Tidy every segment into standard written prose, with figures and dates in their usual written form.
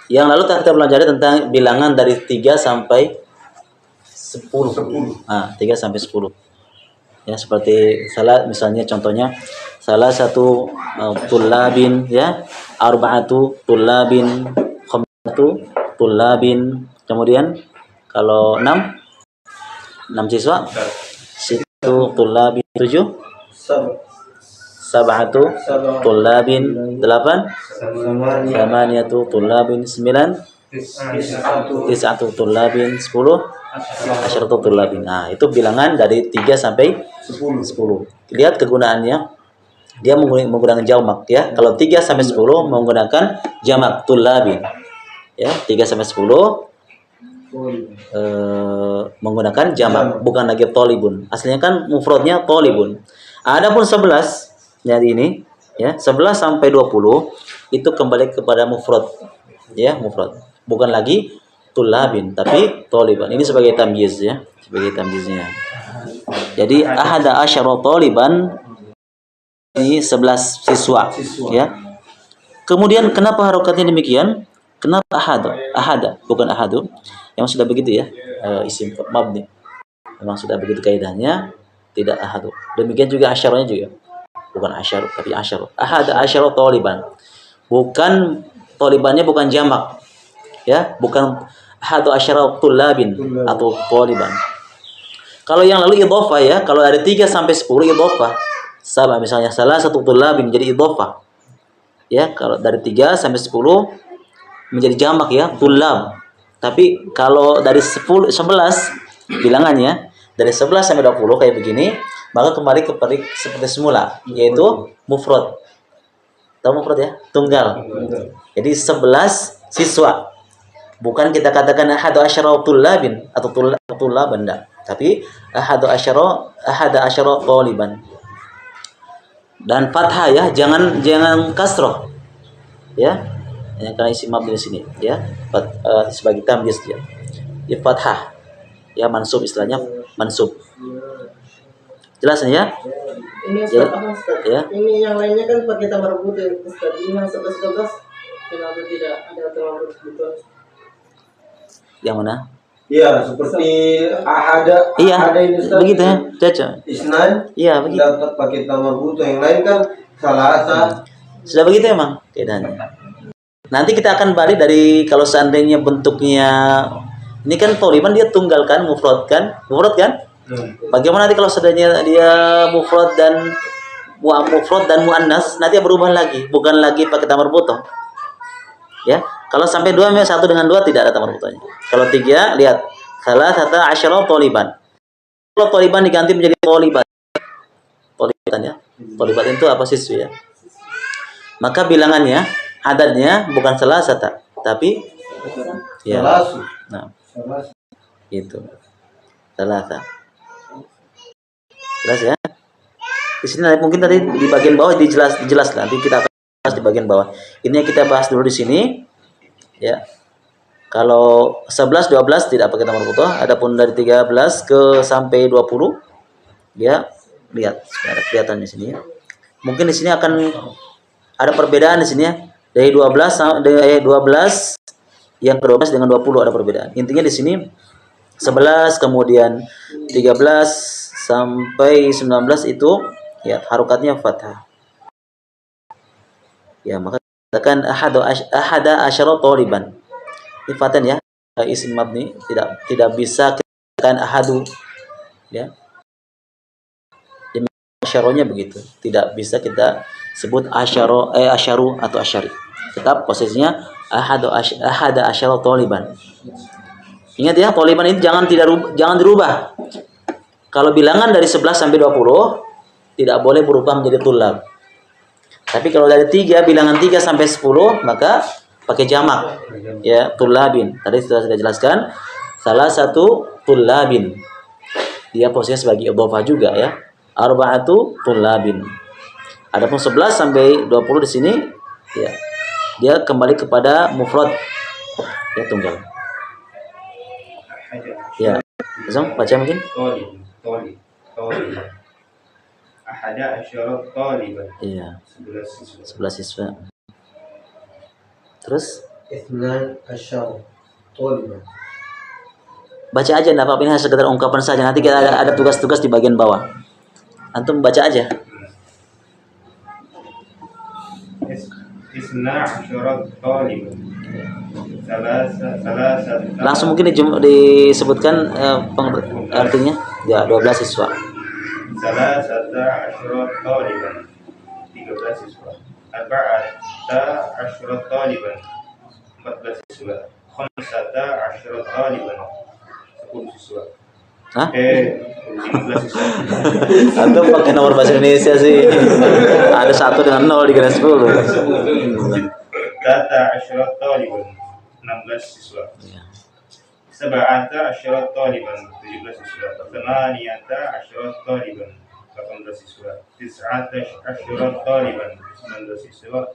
Yang lalu kita pelajari tentang bilangan dari 3 sampai 10. Nah, 3 sampai 10. Ya, seperti misalnya contohnya salah satu tullabin, ya, arba'atu tullabin, khamsatu tullabin. Kemudian kalau 6 siswa, situ tullabin, 7 sab'atu tullabin, 8 thamaniyatu tullabin, 9 tis'atu tullabin, 10 asyaratu tullabin. Nah, itu bilangan dari 3 sampai 10. Lihat kegunaannya. Dia menggunakan jamak, ya. Kalau 3 sampai 10 menggunakan jamak tullabin. Ya, 3 sampai 10 menggunakan jamak, bukan lagi tolibun. Aslinya kan mufradnya tolibun. Adapun 11 jadi ini, ya, 11 sampai 20 itu kembali kepada mufrad. Ya, mufrad. Bukan lagi tulabin tapi toliban. Ini sebagai tamyiz, ya, sebagai tamyiznya. Jadi ahada asyara toliban, ini 11 siswa, ya. Kemudian kenapa harokatnya demikian? Kenapa ahada bukan ahadu? Yang sudah begitu, ya, isim mabni. Memang sudah begitu kaidahnya, tidak ahadu. Demikian juga asyaranya juga. Bukan asyar tapi asyar. Ahada asyara toliban. Bukan tolibannya bukan jamak. Ya, bukan ahadu asyara tullabin atau toliban. Kalau yang lalu idhofah, ya, kalau ada 3 sampai 10 idhofah. Sama misalnya salah satu tullabin jadi idhofah. Ya, kalau dari 3 sampai 10 menjadi jamak, ya, tullab. Tapi kalau dari 11 bilangannya dari 11 sampai 20 kayak begini, maka kembali seperti semula, yaitu mufrad. Tahu mufrad, ya? Tunggal. Jadi 11 siswa. Bukan kita katakan ahadu asyara tullabin atau tullaban, enggak. Tapi ahada asyara taliban. Dan fathah, ya, jangan kasroh. Ya. Ya, karena isim mabni di sini, ya. Sebagai tamyiz dia. Ya, fathah. Ya, mansub, istilahnya mansub. Jelas, ya? Ini Ustaz, ya. Ini yang lainnya kan pakai tamar rebut, ya, Ustaz. Ini yang 11-12 kenapa tidak ada tamar rebut? Yang mana? Iya, seperti ahada. Iya, ahada ini Ustaz, begitu, ya, cocok. Isnan. Iya, begitu. Dapat pakai tamar rebut, yang lain kan salasa. Sudah begitu emang keadaannya. Nanti kita akan balik dari kalau seandainya bentuknya ini kan toliban dia tunggal kan, mufrad kan? Bagaimana nanti kalau seandainya dia mufrad dan muannas, nanti berubah lagi, bukan lagi pakai tamar butoh. Ya, kalau sampai 2 1 dengan 2 tidak ada tamar butohnya. Kalau 3 lihat salah satu asyara toliban. Kalau toliban diganti menjadi tolibat. Toliban, ya. Tolibat itu apa siswi, ya? Maka bilangannya adadnya bukan salah satu, tapi ya. Nah, itu salah satu. Jelas, ya? Di sini mungkin tadi di bagian bawah dijelas nanti kita akan bahas di bagian bawah. Ini yang kita bahas dulu di sini, ya. Kalau 11 12 tidak pakai tamar butoh, adapun dari 13 ke sampai 20 ya, lihat sudah kelihatan di sini, ya. Mungkin di sini akan ada perbedaan di sini, ya. Dari 12 yang ke-12 dengan 20 ada perbedaan. Intinya di sini 11 kemudian 13 sampai 19 itu, ya, harokatnya fathah. Ya, maka katakan ahada asyara taliban. Ifatan, ya, isim mabni tidak bisa katakan ahadu, ya. Asyaronya begitu. Tidak bisa kita sebut asyaru atau asyari. Tetap posisinya ahada asyara taliban. Ingat, ya, taliban itu jangan dirubah. Kalau bilangan dari 11 sampai 20 tidak boleh berubah menjadi tulab. Tapi kalau dari 3 bilangan 3 sampai 10 maka pakai jamak, ya, tulabin. Tadi sudah jelaskan salah satu tulabin. Dia posisinya sebagai idhofah juga, ya. Arba'atu tulabin. Adapun 11 sampai 20 di sini, ya, dia kembali kepada mufrad, ya, tunggal. Ya, langsung baca mungkin. Toli. Ahada asyara taliban. Iya. 11 siswa. Terus Isnan asyar taliban. Baca aja, enggak apa-apa, ini hanya sekedar ungkapan saja. Nanti kita ada tugas-tugas di bagian bawah. Antum baca aja. Isna asyarat taliban. Salah Langsung mungkin disebutkan artinya. Ya, 12 siswa. Salah asyarat taliban. 13 siswa. Arba'ata asyarat taliban. 14 siswa. Khamsata asyarat taliban. 10 siswa. Hah? 15 siswa. Antum pakai nomor bahasa Indonesia sih. Ada 1 dengan 0 dikira 10. Tata asyarat taliban. 16 siswa. Sab'ata asyarat taliban. 17 siswa. Thamaniyata asyarat taliban. 18 siswa. Tis'ata asyarat taliban. 19 siswa.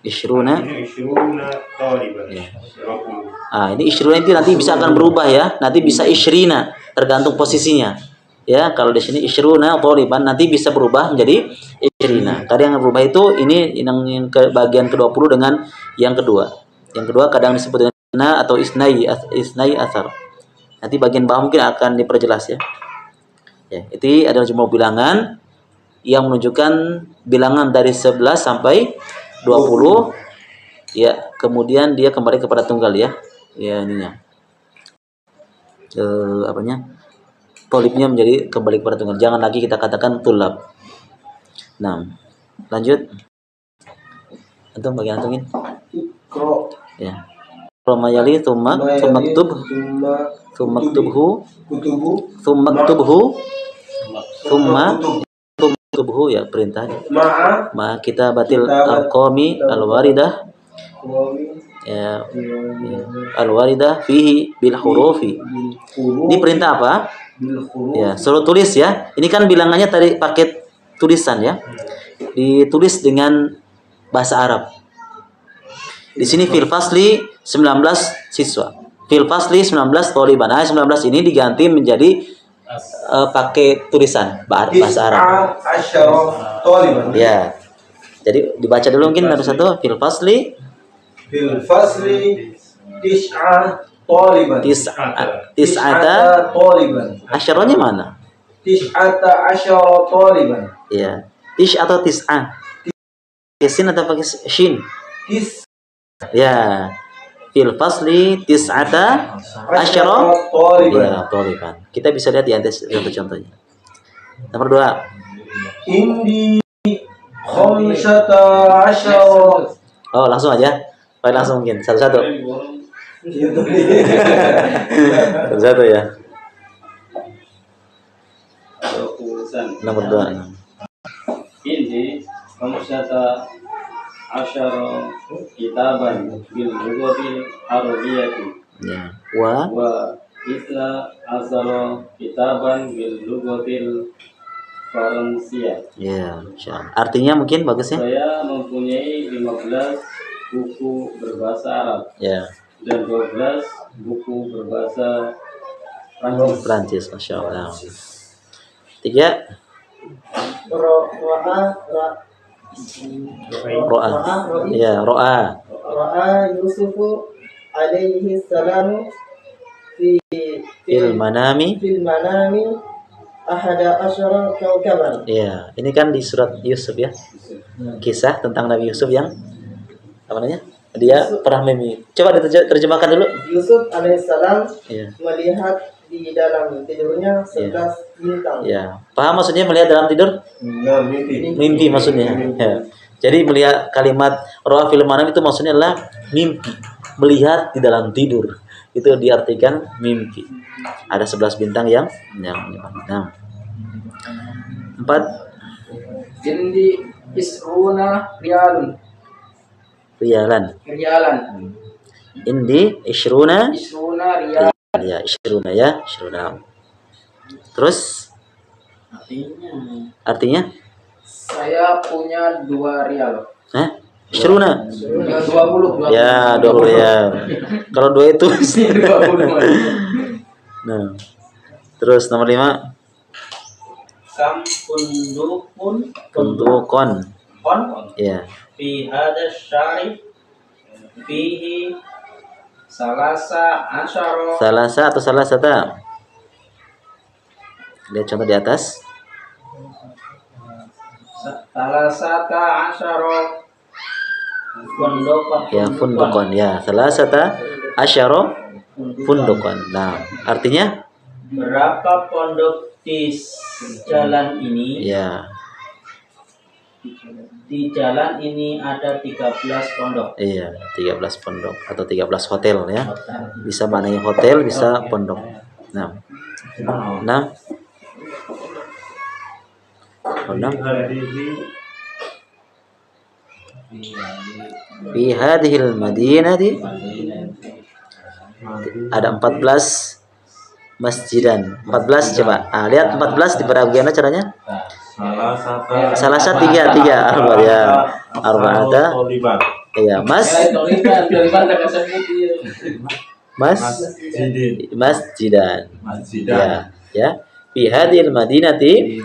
Isyruna. Isyruna taliban. Ya. 20. Ini isyruna itu nanti bisa akan berubah ya. Nanti bisa isyrina, tergantung posisinya. Ya, kalau di sini isyruna taliban nanti bisa berubah menjadi isyrina. Kadang yang berubah itu ini yang ke bagian ke-20 dengan yang kedua. Yang kedua kadang disebut dengan atau isnai asar. Nanti bagian bawah mungkin akan diperjelas ya. Ya, itu adalah jumlah bilangan yang menunjukkan bilangan dari 11 sampai 20. Ya, kemudian dia kembali kepada tunggal ya. Ya, ininya. Tolibnya menjadi kembali kepada tunggal. Jangan lagi kita katakan tulab. Nah, lanjut. Antum bagian antungin. Ikro. Ya. Romayali tumaktub tumaktubhu tumaktubhu ya perintah. Ma kita batil arqami alwaridah ya, alwaridah fihi bil hurufi. Ini perintah apa? Ya, suruh tulis ya. Ini kan bilangannya tadi paket tulisan ya. Ditulis dengan bahasa Arab. Di sini fil fasli 19 siswa. Fil fasli 19 taliban. 19 ini diganti menjadi pakai tulisan bahasa Arab. Asyara taliban. Ya. Jadi dibaca dulu mungkin satu fil fasli tis'a taliban. Tis'ata taliban. asyaranya mana? Tis'ata asyara taliban. Ya. Tish atau tis'a? Sin atau pakai shin? Ya. Fil fasli tis'ata asyara ya taliban. Kita bisa lihat di atas contoh-contohnya. Nomor 2. Indi khamsata asyara. Oh, langsung aja. Langsung mungkin satu-satu. Satu-satu ya. Nomor 2. Indi khamsata asyara kitaban bil lughatil arabiyyati. Ya. Wa Isla asara kitaban bil lughatil Faransiyah. ya, insyaallah. Artinya mungkin bagus ya. Saya mempunyai 15 buku berbahasa Arab Ya. dan 12 buku berbahasa Prancis, Masya Allah. 3. Ro'a. Ya, ro'a. Ra'a Yusufu alaihi salam Fil manami. ahada asyara kaukaban. Ya, ini kan di surat Yusuf ya. Kisah tentang Nabi Yusuf yang apa namanya? Dia pernah mimpi. Coba diterjemahkan dulu. Yusuf alaihissalam Ya. melihat di dalam tidurnya 11 bintang. Ya. Paham maksudnya melihat dalam tidur? Nah, mimpi. Mimpi maksudnya. Ya. Jadi melihat kalimat ro'a fil manam itu maksudnya adalah mimpi. Melihat di dalam tidur. Itu diartikan mimpi. Ada 11 bintang yang menyebabkan. 4. Indi isruna rialan. Indi isruna Rial. ya, isruna ya, isruna. Terus artinya Saya punya 2 rial. isruna. Ya 20. Ya, 20 ya. Kalau 2 itu 20. nah. Terus nomor 5. Kam kundukun Untuk kon. kon Ya. fi hada syari fihi salasa asyara Salasa atau salasata? Lihat contoh di atas. salasata asyara pondok Ya, fundukon. Ya, salasata asyara fundukon. Nah, artinya? berapa pondok di jalan ini? Ya, Di jalan ini ada 13 pondok. iya, 13 pondok atau 13 hotel ya. Bisa maknanya hotel, bisa pondok. Nah. Fi hadhil madinati ada 14 masjidan. 14 coba. Lihat 14 di bagaimana caranya? Salah satu tiga arba ya. Arba'ata. Iya, masjidan. Ya. Fi hadhil madinati.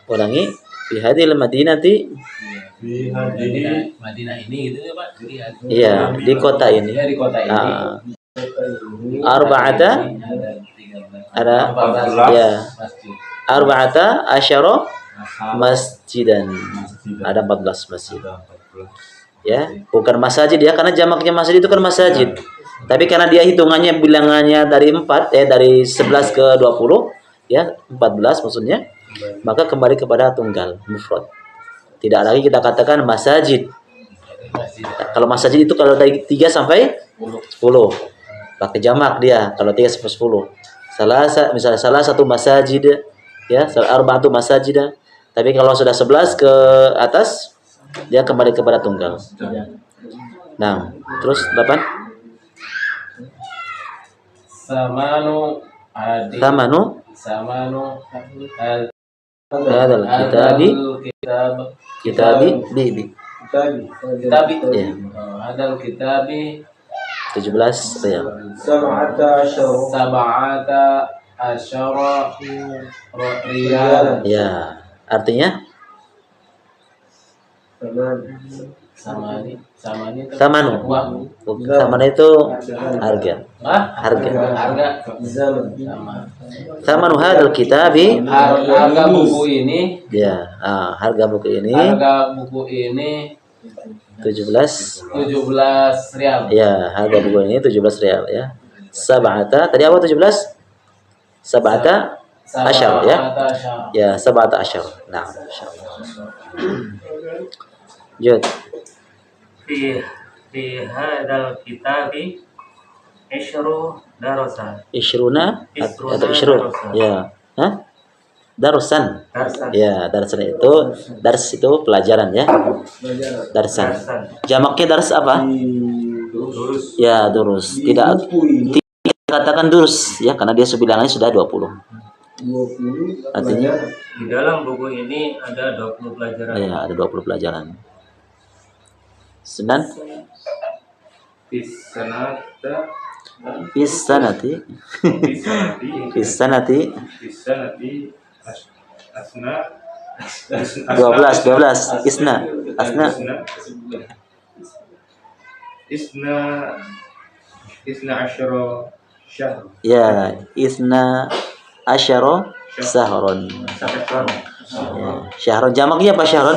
Ulangi. Fi hadhil madinati. Madinah ini gitu ya Pak. Iya, di kota ini. Di kota ini. Arba'ata ada ya. Arba'ata asyara masjidan. Ada 14 masjid. Ya, bukan masjid ya, karena jamaknya masjid itu kan masjid. Tapi karena dia hitungannya bilangannya dari 4 dari 11 ke 20 ya, 14 maksudnya, maka kembali kepada tunggal mufrad. Tidak lagi kita katakan masjid. Kalau masjid itu kalau dari 3 sampai 10. Pakai jamak dia kalau 3 sampai 10. Misalnya salah satu masjid ya, arba'atu masajid. Tapi kalau sudah 11 ke atas dia kembali kepada tunggal. Nah, terus 8. Samanu hadal kitabi bibi. Ya. Hadal kitabi 17 riyal. sab'ata asyara riyal. Ya, artinya samanu. Samanu itu harga. Harga. Samanu hadal kitabi. Harga buku ini. Ya, harga buku ini. Harga buku ini 17 rial. Ya, harga buku ini 17 rial ya. Sab'ata, tadi apa 17? Sab'ata asyar ya. Ya, sab'ata asyar. Nah, insyaallah. Jud. Fi hadal kitabi darosan. Ishruna atau ishrun. Ya. Hah? Darusan. Ya, darsan itu pelajaran ya. Darsan. Jamaknya dars apa? Ya, durus. Tidak katakan durus ya, karena dia sebilangannya sudah 20. Artinya Di dalam buku ini ada 20 pelajaran. ya, ada 20 pelajaran. Senan Fisanati asna 12 isna asyara syahr. ya, isna asyara sahron. Ya, syahrun jamaknya apa syahrun?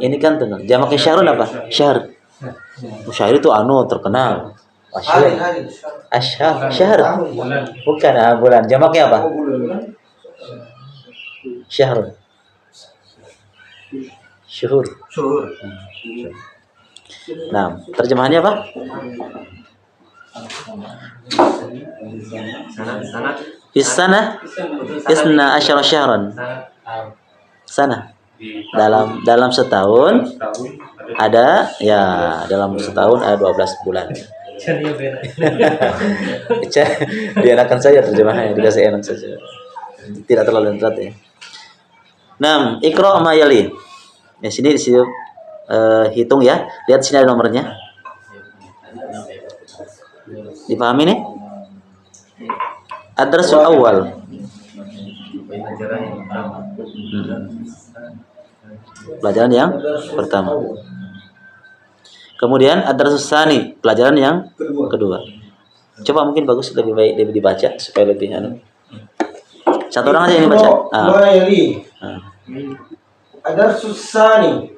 Ini kan tengah. Jamaknya syahrun apa? Syahr. Syahr itu terkenal. Syahr. Bukan bulan. Jamaknya apa? Syahrun. Syuhur. Nah, terjemahannya apa? Fisana isna asyara syahran. Sana. Dalam setahun ada ya, dalam setahun ada 12 bulan. Dienakan saja terjemahannya, dikasih enak saja. Tidak terlalu berat ya. 6. Iqra ma yali. Ya, sini hitung ya. Lihat sini ada nomornya. Dipahami nih? Ad-darsul awal. Pelajaran yang pertama. Kemudian ad-darsus tsani, pelajaran yang kedua. Coba mungkin bagus lebih baik lebih dibaca supaya lebih anu. Satu orang aja yang baca. Mayri. Ah. Ad-darsus tsani.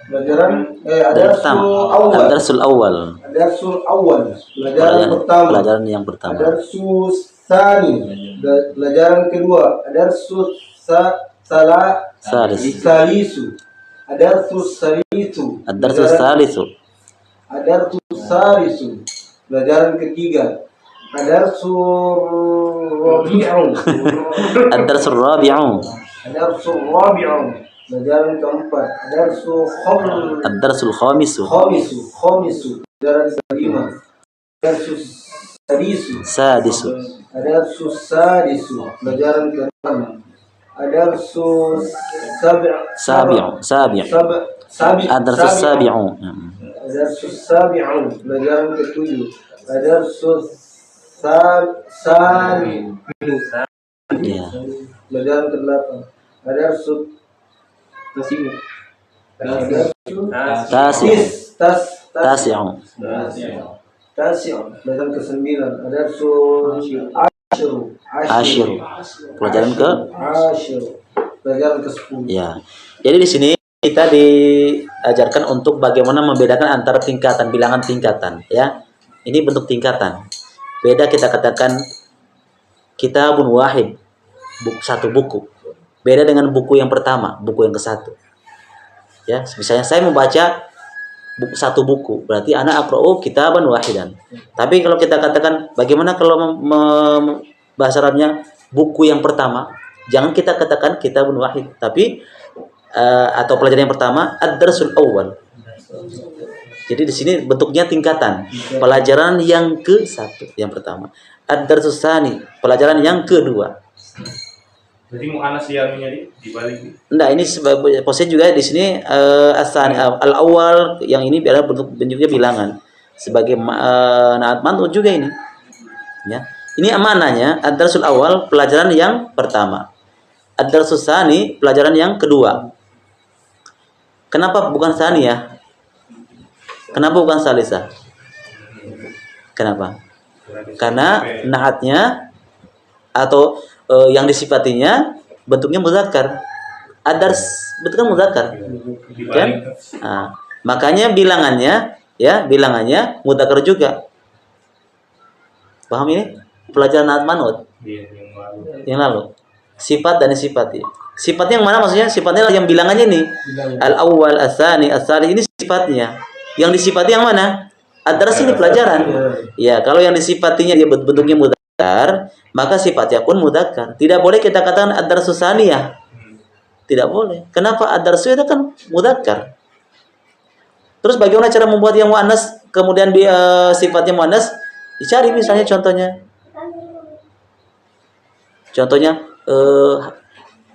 Pelajaran Dari ad-darsul pertama. awal. Ad-darsul awal. Ad-darsul awal. Pelajaran pertama. Pelajaran yang pertama. Ad-darsus tsani. Pelajaran kedua. Ad-darsus Salis. salisu. Ad-darsus salisu. Ad-darsus salisu. Ad-darsus salisu. Pelajaran ketiga. Ad-darsul rabi'u. Ad-darsul rabi'u. Ad-darsul rabi'u. Pelajaran keempat. Ad-darsul khamisu. Khamisu. Pelajaran kelima. Ad-darsus Sadisu. Ad-darsus sadisu. Pelajaran keenam. Ad-darsus Sabi'u. Ad-darsus sabi'u. Ad-darsus sabi'u. Pelajaran ketujuh. Ad-darsus saminu. Ya. Pelajaran ke-8. Ad-darsus Tasi'. tasi'u. Tasi'u. Pelajaran ke-9. Ad-darsus Ashiru. Pelajaran ke Pelajaran ke-10. ya. Jadi di sini kita diajarkan untuk bagaimana membedakan antara tingkatan, bilangan tingkatan, ya. Ini bentuk tingkatan. Beda kita katakan kitabun wahid, satu buku. Beda dengan buku yang pertama, buku yang ke-1. Ya, misalnya saya membaca satu buku, berarti anak aqra'u kitaban wahidan. Tapi kalau kita katakan bagaimana kalau bahasa Arabnya buku yang pertama, jangan kita katakan kitabun wahid, tapi atau pelajaran yang pertama ad-darsul awal. Jadi di sini bentuknya tingkatan. Pelajaran yang ke-1 yang pertama. Ad-darsus tsani, pelajaran yang kedua. Jadi mu'annas yanunya dibalik. Enggak, ini sebagai posisi juga di sini as-tsani al-awwal, yang ini adalah bentuknya bilangan. Sebagai na'at man'ut juga ini. Ya. Ini maknanya ad-darsul awal, pelajaran yang pertama. Ad-darsus tsani, pelajaran yang kedua. Kenapa bukan tsani ya? Kenapa bukan salisa? Kenapa? Karena naatnya atau yang disifatinya bentuknya muzakkar. Ad-dars bentuknya muzakkar. Kan? Nah, makanya bilangannya bilangannya muzakkar juga. Paham ini? Pelajaran naat man'ut yang lalu. Sifat dan sifat. Sifatnya yang mana maksudnya? Sifatnya yang bilangannya ini. Al-awwal, as-tsani, as-tsalits, ini sifatnya. Yang disifati yang mana? Ad-dars ini pelajaran. Ya, kalau yang disifatinya dia bentuknya mudzakkar, maka sifatnya pun mudzakkar. Tidak boleh kita katakan ad-darsus tsaniyah. Tidak boleh. Kenapa? Ad-dars itu kan mudzakkar. Terus bagaimana cara membuat yang muannas kemudian sifatnya muannas? Dicari misalnya contohnya. Contohnya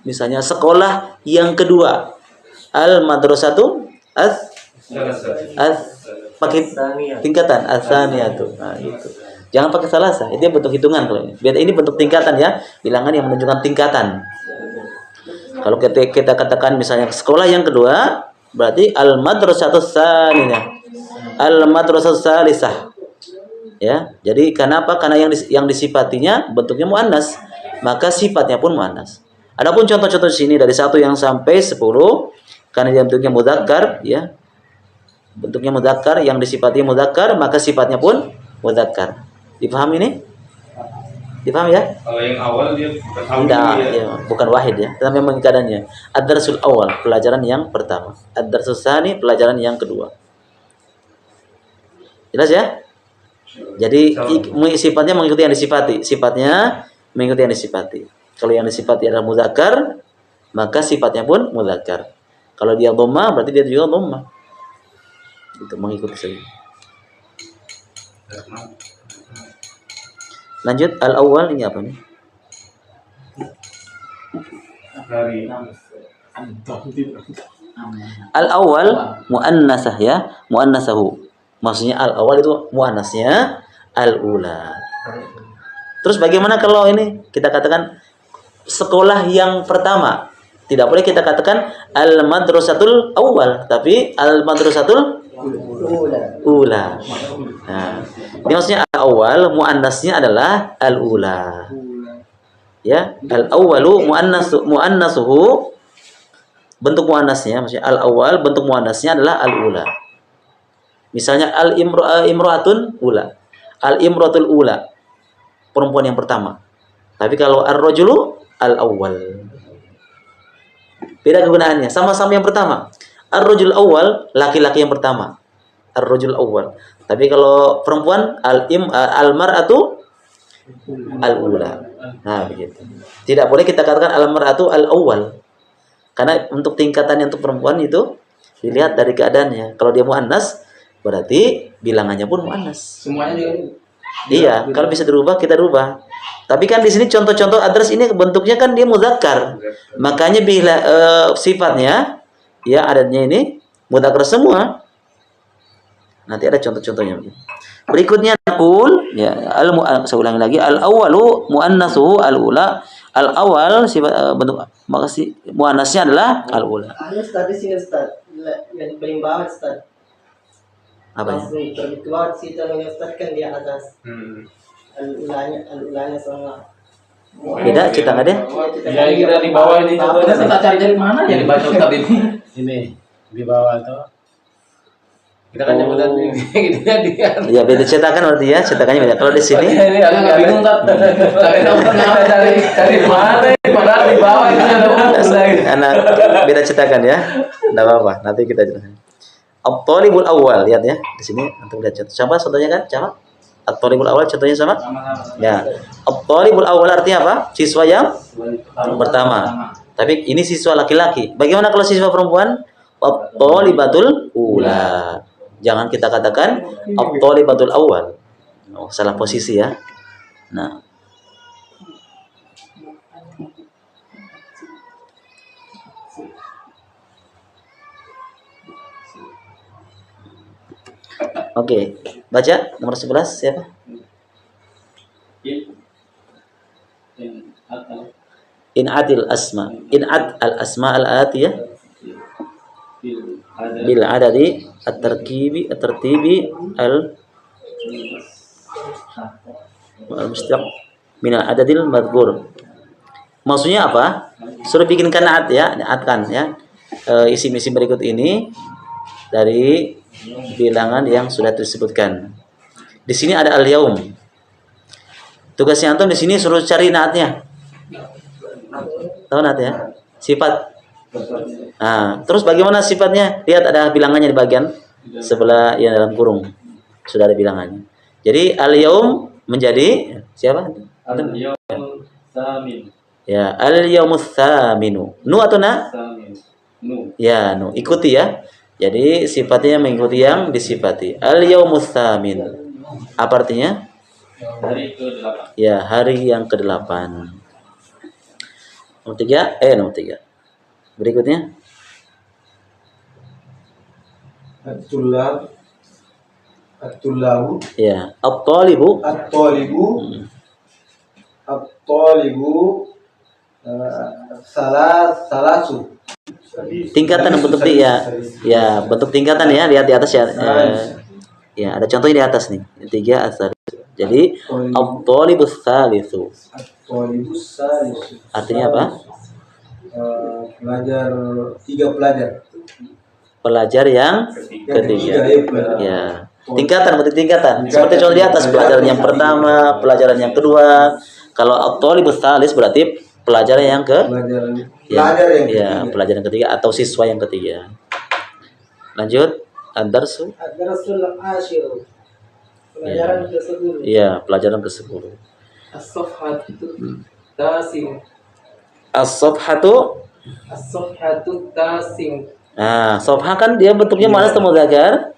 misalnya sekolah yang kedua. Al-madrasatu pakai tingkatan as-tsaniyatu. Nah, gitu. Jangan pakai salasa. Itu bentuk hitungan kalau ini. Biar ini bentuk tingkatan ya, bilangan yang menunjukkan tingkatan. Kalau kita katakan misalnya sekolah yang kedua, berarti al-madrasatu tsaniyah. Al-madrasatu tsalisah. Ya. Jadi kenapa? Karena yang disifatinya bentuknya muannas, maka sifatnya pun muannas. Adapun contoh-contoh sini dari 1 yang sampai 10, karena dia bentuknya mudzakkar, ya. Bentuknya mudzakkar, yang disifati mudzakkar, maka sifatnya pun mudzakkar. Dipahami ini? Dipahami ya? Kalau yang awal dia bukan awal Ya, bukan wahid ya, tapi memang keadaannya. Ad-darsul awal, pelajaran yang pertama. Ad-darsus tsani, pelajaran yang kedua. Jelas ya? Jadi sifatnya mengikuti yang disifati. Sifatnya mengikuti yang disifati. Kalau yang disifati adalah mudzakkar, maka sifatnya pun mudzakkar. Kalau dia dhamma, berarti dia juga dhamma. Itu mengikuti saja. Lanjut al-awwal ini apa nih? Al-awwal muannasah ya, muannasahu. Maksudnya al-awwal itu muannasnya al-ula. Terus bagaimana kalau ini kita katakan sekolah yang pertama? Tidak boleh kita katakan al-madrasatul awwal, tapi al-madrasatul ula. Nah, ini maksudnya al-awwal muannasnya adalah al-ula. Ya, al-awwalu muannasuhu bentuk muannasnya, maksudnya al-awwal bentuk muannasnya adalah al-ula. Misalnya al-imra'atun ula. Al-imratul ula. Perempuan yang pertama. Tapi kalau ar-rajulu al-awwal. Beda kegunaannya, sama-sama yang pertama. Ar-rajul awwal, laki-laki yang pertama. Ar-rajul awwal. Tapi kalau perempuan al-mar'atu al-ula. Nah, begitu. Tidak boleh kita katakan al-mar'atu al-awwal. Karena untuk tingkatannya untuk perempuan itu dilihat dari keadaannya. Kalau dia muannas, berarti bilangannya pun muannas. Semuanya juga. Iya, kalau bisa dirubah kita rubah. Tapi kan di sini contoh-contoh adres ini bentuknya kan dia muzakkar. Makanya bila sifatnya ya adanya ini mudzakkar semua. Nanti ada contoh-contohnya. Berikutnya naqul ya saya ulangi lagi al-awwalu muannatsuhu al-ula. Al-awwal sifat bentuk makasih muannasnya adalah al-ula. Ustaz di sini Ustaz, yang paling bawah Ustaz. Apa ya? Langsung terbit ke bawah situ yang Ustaz kan di atas. Al-ulanya sama. Beda cetak ada? Ya kira di bawah ini contohnya saya cari-cari mana ya dibaca Ustaz ini. Ini di bawah tuh. Kita kan nyebutan gitu ya dia. Ya beda cetakan berarti ya, cetakannya beda. Kalau di sini Ini agak bingung Ustaz. Cari nomor cari mana padahal di bawah itu ada anak beda cetakan ya. Enggak apa-apa, nanti kita jelaskan. At-talibul awal, lihat ya. Di sini antum lihat contoh. Coba contohnya kan, coba. At-talibul awal contohnya sama? Ya. At-talibul awal artinya apa? Siswa yang pertama. Tapi ini siswa laki-laki. Bagaimana kalau siswa perempuan? At-talibatul ula. Jangan kita katakan at-talibatul awal. Oh, salah posisi ya. Nah. Oke, baca nomor 11 siapa? In adil asma. In ad al asma al atiyah bil adadi at-tartibi al mustaq min al adadil madhkur. Maksudnya apa? Suruh bikinkan ad ya, adkan ya. Isim-isim berikut ini dari bilangan yang sudah disebutkan. Di sini ada al-yaum. Tugasnya antum di sini suruh cari naatnya. Tahu naat ya? Sifat. Nah, terus bagaimana sifatnya? Lihat ada bilangannya di bagian sebelah yang dalam kurung. Sudah ada bilangannya. Jadi al-yaum menjadi siapa? Al-yawmul tsamin. Ya, al-yaumus tsaminu. Nu atau na? Tsamin. Nu. Ya, nu. Ikuti ya. Jadi sifatnya mengikuti yang disifati. Al-yaumus tsamin. Apa artinya? Hari ke-8. Ya, hari yang ke-8. Nomor 3. Berikutnya. At-tullabu. Ya, at-talibu. At-talibu salasu. Tingkatan bentuk ya. Ya, bentuk tingkatan ya, lihat di atas ya. Ya, ada contohnya di atas nih. 3 asal. Jadi at-talibus salisu. At-talibus salisu. Artinya apa? Pelajar 3 pelajar. Pelajar yang ketiga. Pelajar. Ya. Tingkatan, bentuk tingkatan. Seperti contoh di atas, pelajaran yang pertama, pelajaran yang kedua. Kalau at-talibus salis berarti pelajaran yang pelajaran ketiga atau siswa yang ketiga. Lanjut, ad-darsu. Ad-darsul asyir. Pelajaran ke-10. Iya, pelajaran ke-10. As-safhatu tasim. As-safhatu. As-safhatu tasim. Nah, safha kan dia bentuknya mana atau mudzakkar?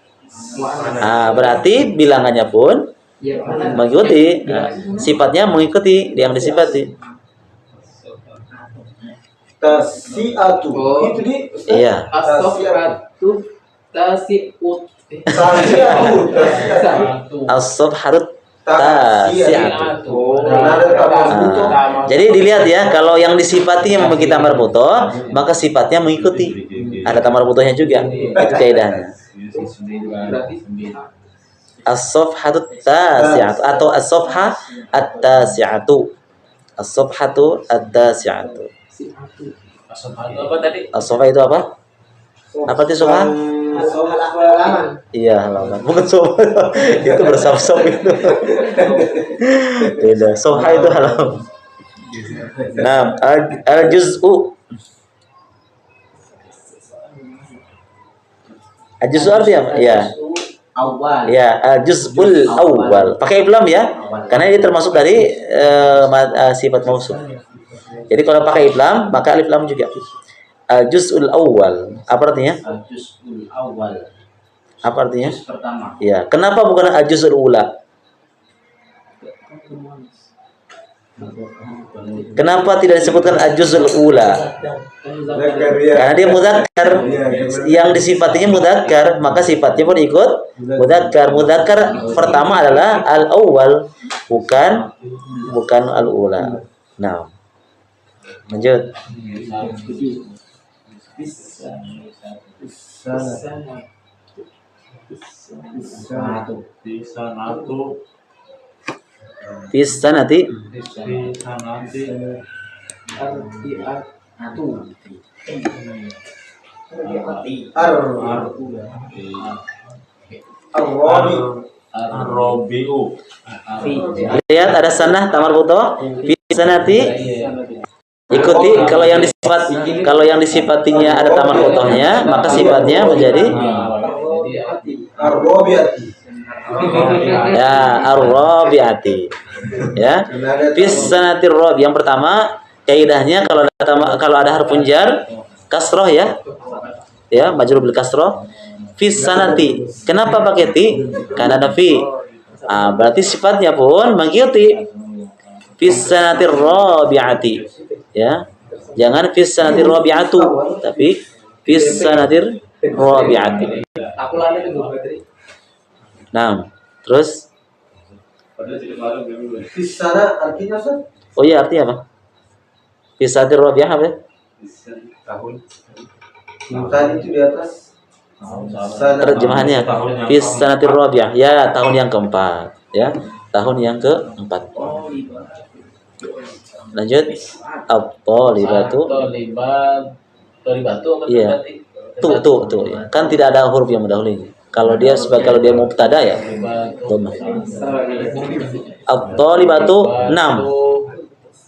Nah, berarti bilangannya pun mengikuti. Nah, sifatnya mengikuti yang disifati. Tasiatu. Itu di Iya. As-safhatu tasiut. As-safhatut tasi'atu. Jadi dilihat ya, kalau yang disifati yang memiliki tamar butoh, maka sifatnya mengikuti. Ada tamar butohnya juga. Itu kaidahnya. As-safhatu tasi'atu atau as-safha at-tasi'atu. As-safhatu at-tasi'atu. Apa tadi? As-safha itu apa? Apa itu safha? halaman. Iya, halaman. Bukan safha. Itu bersaf-saf itu. Beda. Safha itu halaman. Nah, al-juz'u. Al-juz'u artinya apa? Ya. Awal. Ya, al-juz'ul awal. Pakai iblam ya. Karena ini termasuk dari sifat mausuf. Jadi kalau pakai iblam, maka alif lam juga. Al-juz'ul awal. Apa artinya? Al-juz'ul awal. Apa artinya? Juz pertama. Ya, kenapa bukan al-juz'ul ula? Kenapa tidak disebutkan al-juz'ul ula? Karena dia mudzakkar. Yang disifatinya mudzakkar, maka sifatnya pun ikut mudzakkar. Mudzakkar pertama adalah al-awwal, bukan al-ula. Nah. Lanjut. Bisa nanti. Lihat ada sanah tamar buto. Bisa nanti. Ikuti kalau yang disifatinya ada tamar butohnya, maka sifatnya menjadi ya ar-rabi'ati. Ya. Fisanatir rabi. Yang pertama kaidahnya kalau ada harfun jar kasroh ya. Ya, majrur bil kasroh. Fisanati. Kenapa pakai ti? Karena ada fi. Berarti sifatnya pun mengikuti fisanatir rabi'ati. Ya. Jangan fisanatir rabi'atu, tapi fisanatir rabi'ati. Nah, terus Fisana artinya apa? oh iya artinya apa? Fisanatir rabi'ah apa? Tadi itu di atas. Terjemahannya fisanatir rabi'ah. Ya, tahun yang keempat, ya. Tahun yang keempat. Lanjut. At-talibatu. Tolibatu apa Iya. berarti? Tuh ya. Kan tidak ada huruf yang mendahului. Kalau dia mubtada ya. Dhammah. At-talibatu 6.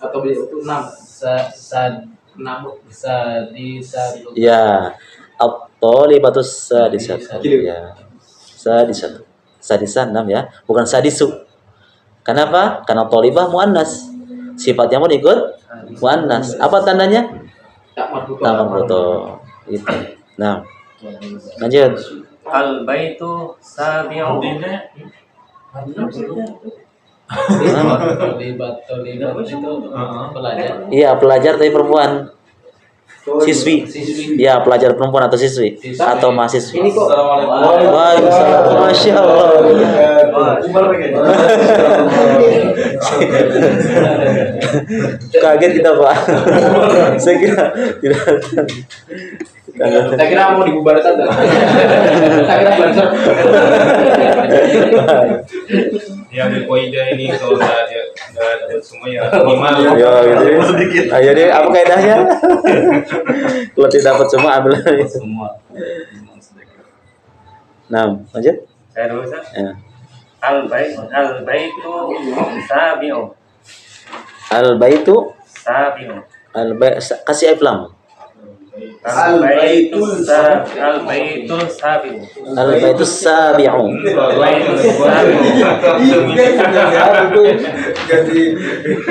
Atau itu 6. Sadisatu. Ya. At-talibatu sadisatu. Ya. Sadisatu. Sadisan 6 ya. Bukan sadisu. Kenapa? Karena talibah muannas. Sifatnya pun ikut muannas. Apa tandanya? Tamar buto. Itu. Nah. Lanjut. Al-baitu sabi'u. Tolibat itu pelajar. Iya, pelajar tapi perempuan. Siswi. Ya, pelajar perempuan atau siswi atau mahasiswi. Ini kok Waalaikumsalam. Masya Allah. Kaget kita Pak. Saya kira tidak. Saya kira mau dibubarkan. Saya kira belajar. Ya ambil kaidah ini kalau nggak ada semua ya minimal Ya gitu. Ayo deh, apa kaidahnya? Kalau tidak dapat semua ambil lagi. Semua. Nah, lanjut. Saya dulu Ustaz. Ya. Al-baitu sabi'u. Al-baitu Sabi'u. kasih alif lam. Al-baitu sabi'u. Al-baitu sabi'u. Al-baitu sabi'u.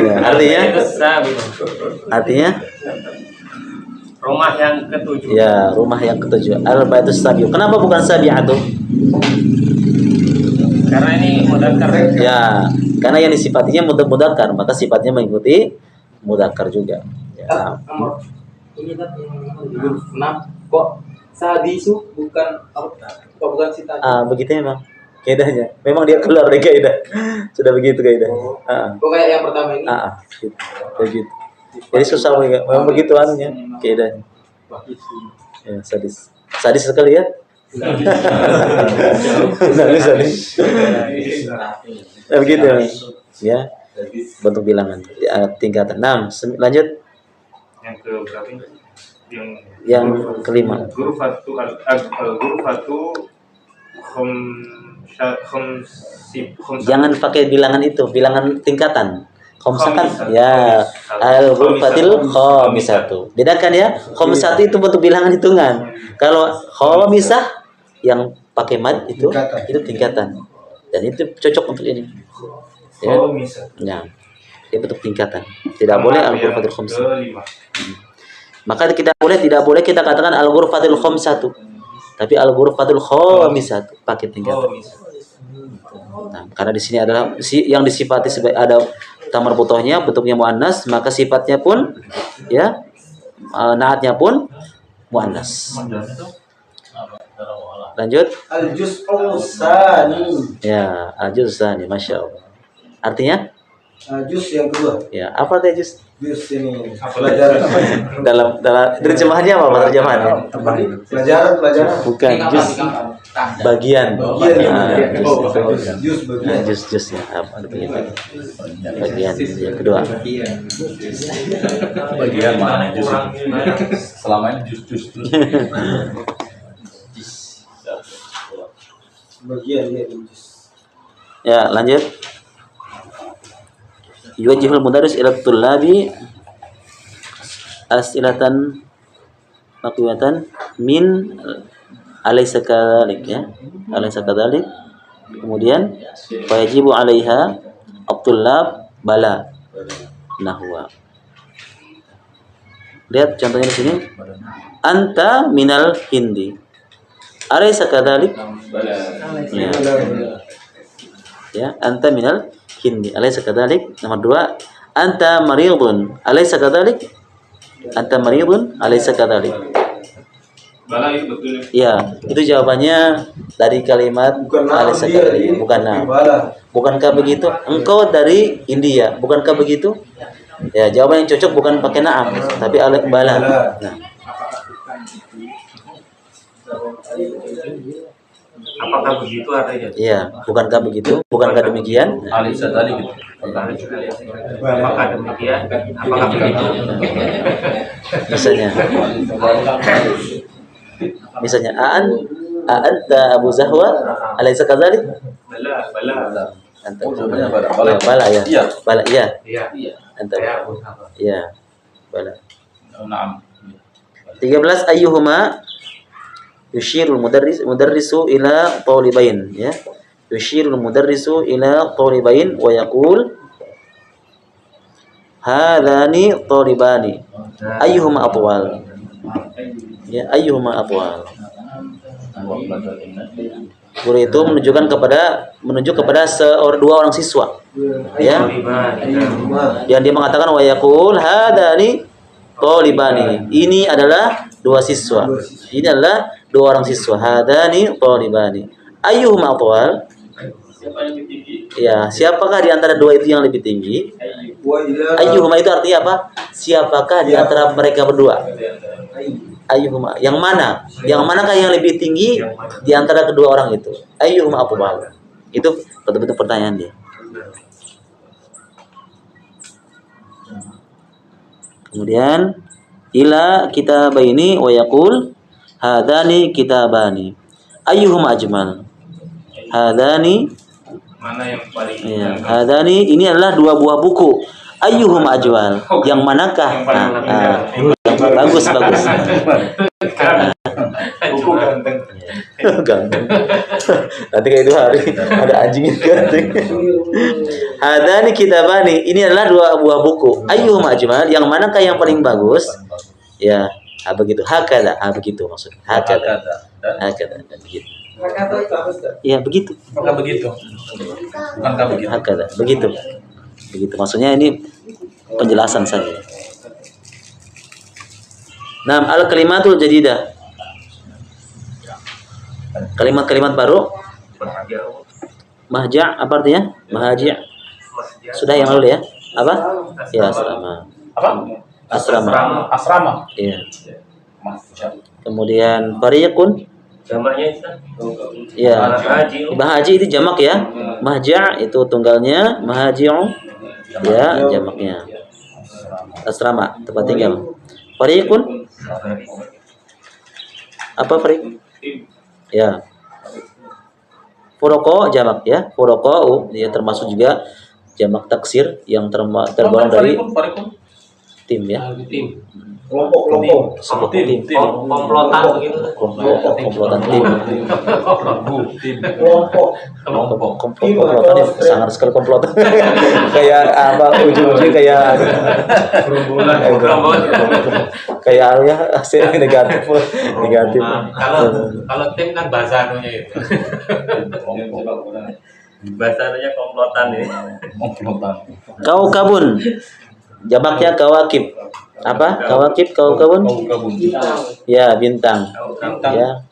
Ya, artinya Al-baitu sabi'u. artinya Rumah yang ketujuh. ya, rumah yang ketujuh. Al-baitu sabi'u. Kenapa bukan sabi'atu? Karena ini mudzakkar. Ya, karena yang disifatinya mudzakkar, maka sifatnya mengikuti mudzakkar juga. Ya. ini tadi yang 6 kok sadisu bukan bukan si tadi. Begitu memang kaidahnya. Memang dia keluar dari kaidah. Sudah begitu kaidah. Kok kayak yang pertama ini? Gitu. Begitu. Jadi susah memang begitu anunya kaidahnya. Ya, sadis. Sadis sekali ya. Nggak bisa nih. Begitu ya, bentuk bilangan tingkatan. 6 lanjut Yang ke berapa ini? yang kelima. Ghurfatu al-ghurfatu khomsat. Jangan pakai bilangan itu, bilangan tingkatan. Khomsah kan ya, al-ghurfatil khomisatu. Bedakan ya, khomisatu itu bentuk bilangan hitungan. Kalau khomisah yang pakai mad itu tingkatan. Dan itu cocok untuk ini. Ya. Ya. Dia bentuk tingkatan. Tidak boleh al-ghurfatil khomsah. Maka tidak boleh kita katakan al-ghurfatil khomsatu. Tapi al-ghurfatul khomisatu pakai tingkatan. Nah, karena di sini adalah yang disifati sebagai ada tamar butohnya, bentuknya muannas, maka sifatnya pun ya naatnya pun muannas. Lanjut. Al-juz'u tsani. Ya, al-juz tsani, masya Allah. Artinya? Juz yang kedua. Ya, apa artinya juz? Juz ini pelajaran. Dalam terjemahannya apa? Terjemahannya? Pelajaran. Bukan juz. Bagian. Juz bagian. Juz ya. Apa artinya? Bagian yang kedua. Bagian mana jus? Selama ini jus. Bagian ya juz. Ya, lanjut. Yuwajjihul mudarris ila tullabi as'ilatan maqwiyatan min alaysa kadzalik ya. Alaysa kadzalik. Kemudian wajibu 'alaiha at-tullab bala nahwa. Lihat contohnya di sini. Anta minal hindi. Alaysa kadzalik? Ya. Ya, anta minal hindi. Alaysa kadzalik? Nomor 2, anta maridun. Alaysa kadzalik? Anta maridun. Alaysa kadzalik? Bala itu betul. Ya, itu jawabannya dari kalimat alaysa kadzalik, bukan nah. Bukankah begitu? Engkau dari India, bukankah begitu? Ya, jawaban yang cocok bukan pakai na'am, tapi bala. Nah. Apakah begitu artinya? Iya, bukankah begitu? Bukankah demikian? Alisa tadi gitu. Apakah demikian? Apakah begitu? Misalnya anta Abu Zahwa alaysa kadzalik? Bala. Anta Bala. bala ya. Iya. Bala iya. Iya. Anta iya. Bala. Naam. 13 ayyuhuma yushirul mudarrisu ila talibain ya. Yushirul mudarrisu ila talibain wa yaqul hadani talibani ayyuhuma atwal. Ya, ayyuhuma atwal. Guru itu menunjuk kepada dua orang siswa. Ya. Yang dia mengatakan wa yaqul hadani talibani. Ini adalah dua siswa. Ini adalah dua orang siswa. Hadani talibani. Ayyuhuma atwal? Ya, siapakah di antara dua itu yang lebih tinggi? Ayyuhuma itu artinya apa? Siapakah di antara mereka berdua? Ayyuhuma, yang mana? Yang manakah yang lebih tinggi di antara kedua orang itu? Ayyuhuma atwal? Itu betul-betul pertanyaan dia. Kemudian ila kitabaini wa yaqul hadani kitabani ayyuhuma ajmal. Hadani Mana yang paling? ya, hadani ini adalah dua buah buku. Ayyuhuma ajmal, yang manakah? Bagus. Buku ganteng. Ganteng. Nanti kayak 2 hari ada anjing ganteng. Hadani kitabani, ini adalah dua buah buku. Ayyuhuma ajmal, yang manakah yang paling bagus? Ya, begitu. Hakada, begitu maksudnya. Hakada dan begitu. Ya, begitu. Bukan begitu. Bukankah begitu? Hakada, begitu. Begitu. Maksudnya ini penjelasan saja. Nah, al-kalimatul jadidah. Kalimat-kalimat baru. Mahja' apa artinya? Mahja'. Sudah yang lalu ya? Apa? Ya, asrama. Apa? Asrama. Asrama. Iya. Kemudian fariqun. Jamaknya itu Ya. haji. Mahaji itu jamak ya. Mahja itu tunggalnya, mahaji'u ya jamaknya. Asrama, tempat tinggal. Fariqun apa fariq? Ya. Furoko jamak ya. Furoko dia termasuk juga jamak taksir yang tergolong dari tim ya. Tim. Kelompok. Sebuah tim. Komplotan begitu. Komplotan tim. Kelompok. Komplotan sangat sekali komplotan. Kayak apa ujung-ujungnya kayak ya negatif. Kalau tim kan bahasa anunya itu. Bahasa anunya komplotan ya. Kaukabun jamaknya kawakib. Apa? Kawakib, kaukabun? Ya, bintang.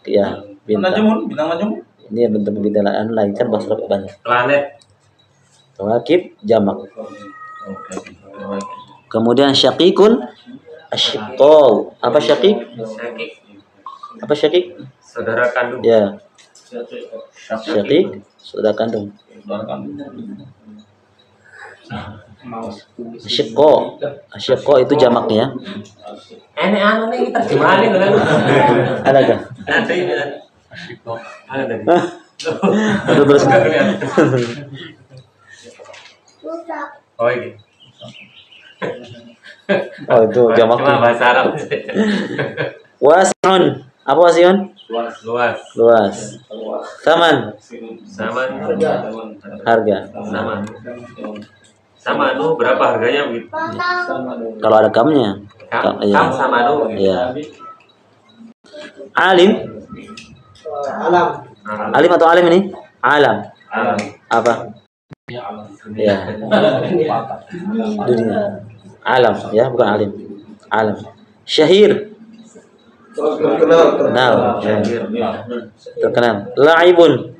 Ya, bintang. Ini bentuk bintang lain kan bahasa Arab banyak. Planet. Kawakib jamak. Kemudian syakikun asyiqau. Apa syakik? Syakik. Apa syakik? Saudara kandung. Ya. Syakik saudara kandung. Asyiqo itu jamaknya. Ini anu nih terjemahin kan. Ada kah? Ada ini. Ada. Terus. Oh ini. Oh itu Cuma jamaknya. bahasa Arab. Wasi'un. Apa wasi'un? Luas. Luas. Taman. Sama. Harga. Sama anu berapa harganya begitu? Kalau ada kamnya. Kam Iya. sama anu begitu. Iya. Alim. Alam. Alim atau alim ini? Alam. Alam. Apa? Ya. Dunia. Alam ya, bukan alim. Alam. Syahir. Terkenal. Ya. Terkenal. La'ibun.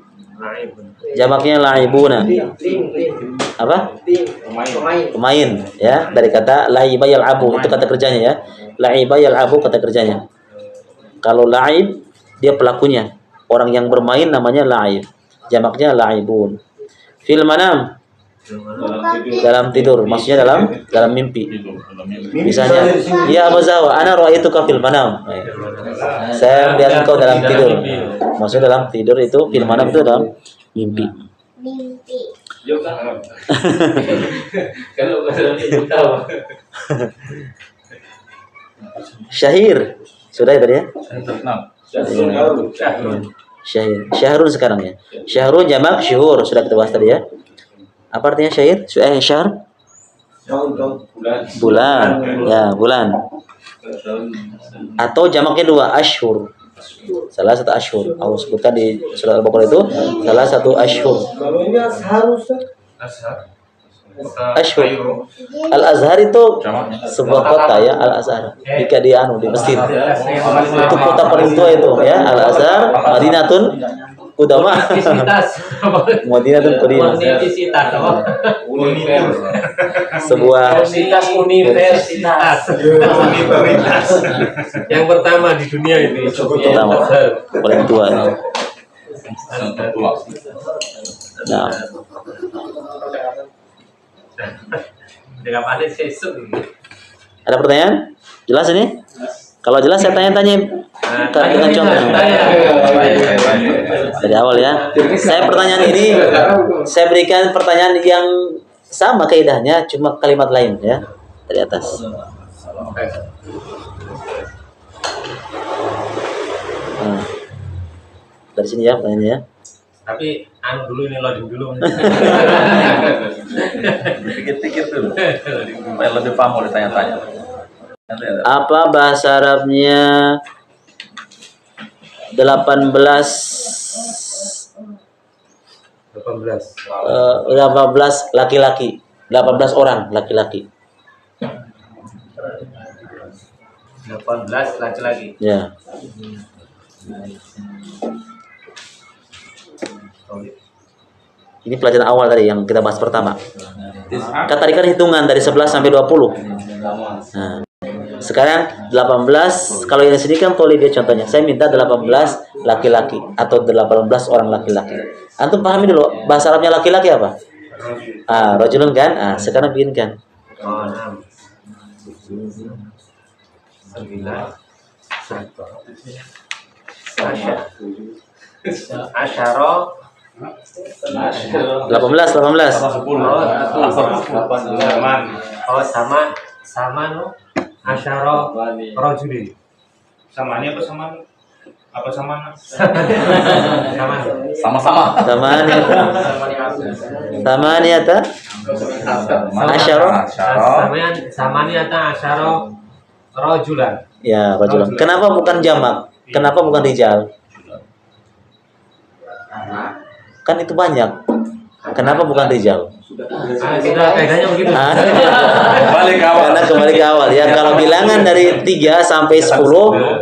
Jamaknya la'ibuna. Tim. Apa? Pemain. Pemain ya, dari kata la'iba yal'abu itu kata kerjanya ya. La'iba yal'abu kata kerjanya. Kalau la'ib dia pelakunya. Orang yang bermain namanya la'ib. Jamaknya la'ibun. Fil manam dalam tidur, maksudnya dalam mimpi. Misalnya, ya Abu Zawa, ana ra'aituka fil manam. Saya melihat engkau dalam tidur. Maksudnya dalam tidur itu fil manam itu dalam mimpi. Kalau bahasa Indonesia tahu. Syahir. Sudah ya tadi ya? Syahir. Syahrun sekarang ya. Syahrun jamak syuhur, sudah kita bahas tadi ya. Apa artinya syahir? Syahr? Bulan. Ya, bulan. Atau jamaknya dua, ashur. Salah satu ashur. Allah sebutkan di surat Al-Baqarah itu salah satu ashur. Kalau ini seharusnya Ashur. Al-Azhar itu sebuah kota ya, Al-Azhar. Jika di Mesir. Itu kota paling tua itu ya, Al-Azhar, Madinatun Qudama. Madinatun Qudima. Sebuah Universitas. Yang pertama di dunia ini. pertama paling tua. Nah, Dengan pandai sesuk. ada pertanyaan? Jelas ini? Kalau jelas saya tanya-tanya dengan contoh. Dari awal ya. Saya pertanyaan ini saya berikan pertanyaan yang sama kaidahnya, cuma kalimat lain ya dari atas. Nah, dari sini ya pertanyaannya ya. Tapi anu dulu ini loading dulu. Pikir-pikir dulu. Supaya lebih paham mau ditanya-tanya. Apa bahasa Arabnya 18 laki-laki, 18 orang laki-laki. 18 laki-laki. Ya. Ini pelajaran awal tadi yang kita bahas pertama. Kan tadi kan hitungan dari 11 sampai 20. Nah, sekarang 18, kalau yang sini kan tolib ya contohnya. Saya minta 18 laki-laki atau 18 orang laki-laki. Antum pahami dulu bahasa Arabnya laki-laki apa? Rajulun kan? Sekarang bikinkan. Asyara 18. sama asyara rajulin. Sama ini apa sama? Apa sama? Sama-sama. Samaniyata asyara. Samaniyata asyara rajulan. Ya, rajulan. Kenapa bukan jamak? Kenapa bukan rijal? Kan itu banyak. Kenapa bukan rijal? Sudah kaidahnya begitu. Balik awal. Karena kembali ke awal ya. Kalau bilangan dari 3 sampai 10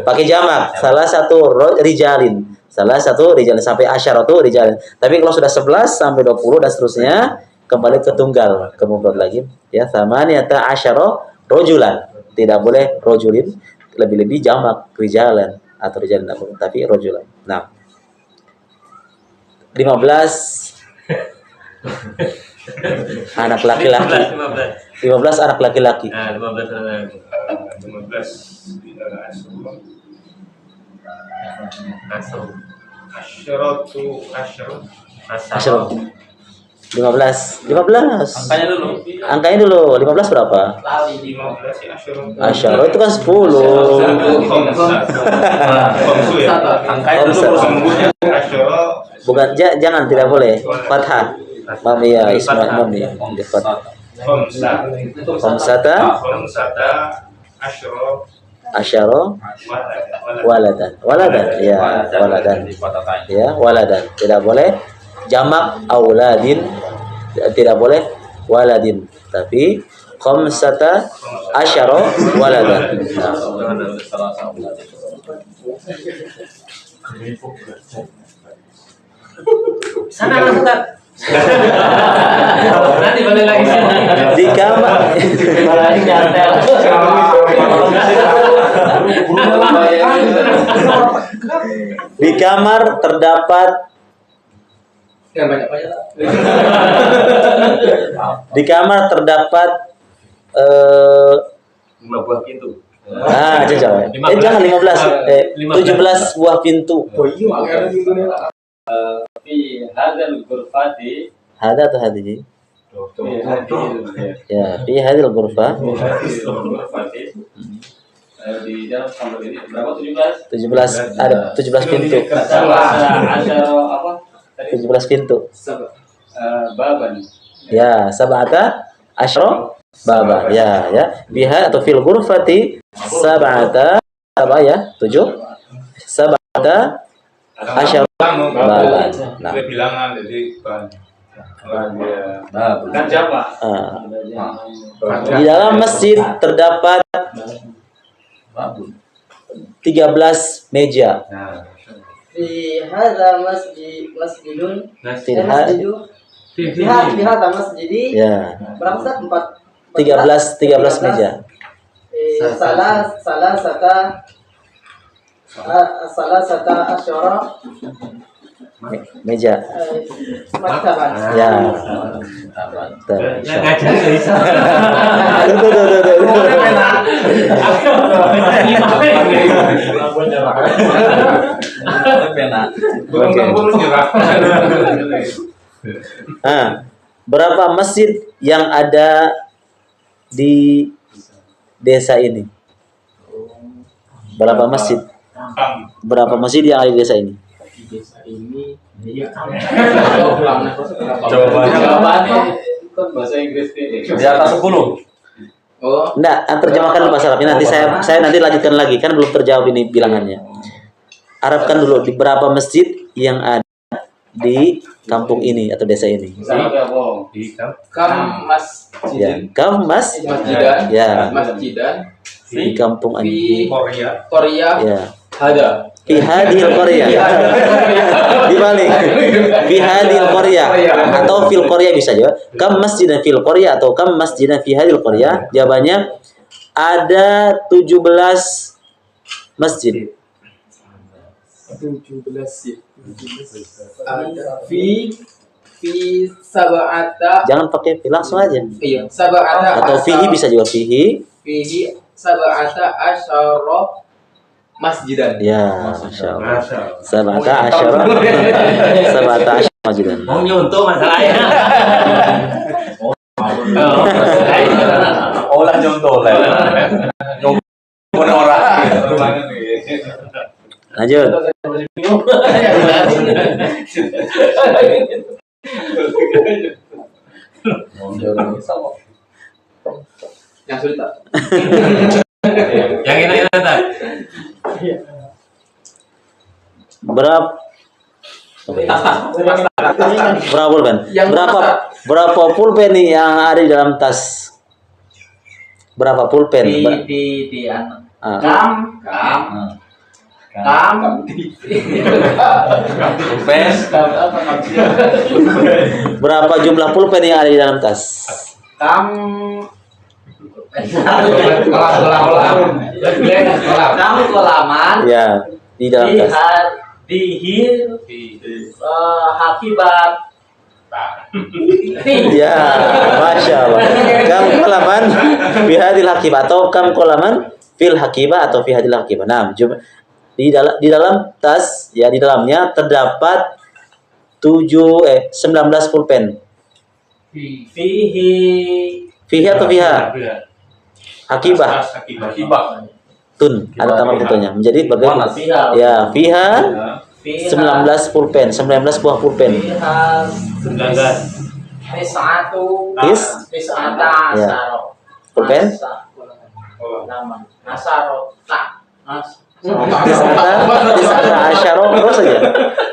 pakai jamak. Salah satu rijalin. Salah satu rijalin sampai asyaratu rijalin. Tapi kalau sudah 11 sampai 20 dan seterusnya kembali ke tunggal, ke mufrad lagi ya. Samaniyata asyara rajulan. Tidak boleh rajulin, lebih-lebih jamak rijalan atau rijalin tapi rajulan. Nah, 15 anak laki-laki. 15 anak laki-laki. 15 Asyara. 15. Angkanya dulu. Angkanya dulu. 15 berapa? 15 ya Asyara itu kan 10. Angkanya dulu. Bukan jangan, tidak boleh. Fathah. Mami ya Ismail mami ya. Fathah. Khamsata asyara waladan. Ya, waladan. Tidak boleh jamak auladin, tidak boleh waladin, tapi khamsata asyara waladan. Sana Ustaz. Nanti balik lagi sini. Di kamar di kamar terdapat di kamar terdapat 5 buah pintu. jangan 17 buah pintu. Fi hadzal ghurfati Hada atau hadiji? Ya, fi hadil ghurfah di dalam kamar ini berapa 17? 17 ada 17 pintu. Ada apa? 17 pintu. Baban. Ya, sab'ata asyra baba. Ya. Biha atau fil ghurfati sab'ata apa ya? 7. Sab'ata asyra baba. Nah, bilangan jadi Kan siapa? di dalam masjid terdapat 13 meja. Fi hadza masjidun. Fi Fi hadza masjidi. Ya. Berapa Ustaz? 13 meja. Salah sata asyara Meja. maktaban. Ya. Berapa masjid yang ada di desa ini? Berapa masjid? Berapa masjid yang ada di desa ini? Jawabannya bahasa Inggris Di atas 10. Enggak, terjemahkan dulu bahasa Arabnya. Nanti saya nanti lanjutkan lagi, kan belum terjawab ini bilangannya. Arabkan dulu di berapa masjid yang ada di kampung ini atau desa ini. Kam Ya, kam masjidan. Ya, Masjidan. di kampung ini. Korea. Ya. Ada. Fi hadhil qaryah. Dibalik. Fi hadhil qaryah atau fil qaryah bisa juga. Kam masjidan fil qaryah atau kam masjidan fi hadhil qaryah. Jawabannya ada 17 masjid. 17 ya. Fi sab'ata. Jangan pakai fi, langsung aja. Iya, sab'ata Atau fihi bisa juga fihi. fihi sab'ata asyara masjidan. Ya, masya Allah. Masya Allah. Sabata asyara. Sabata asyara majidan. Mau nyuntuh masalahnya. Olah contoh lah. Nyumpun orang. Lanjut. Yang sulit tak? Yang enak-enak tak? Berapa pulpen? Yang Berapa pulpen nih yang ada di dalam tas? Berapa pulpen? Di Ah. Berapa jumlah pulpen yang ada di dalam tas? kolaman Ya, di dalam tas. Hakibat Ya, masya Allah. Kam kolaman fihadil hakibah atau kam kolaman fil hakibah atau fihadil hakibah. Nah, di dalam tas ya, di dalamnya terdapat 19 pulpen. Fihi atau fiha? Hakibah. Tun ada tambah tentunya. Menjadi bagaimana? Ya, fiha 19 pulpen, 19 buah pulpen. Ya. Pulpen? Tis'ata asyara terus saja.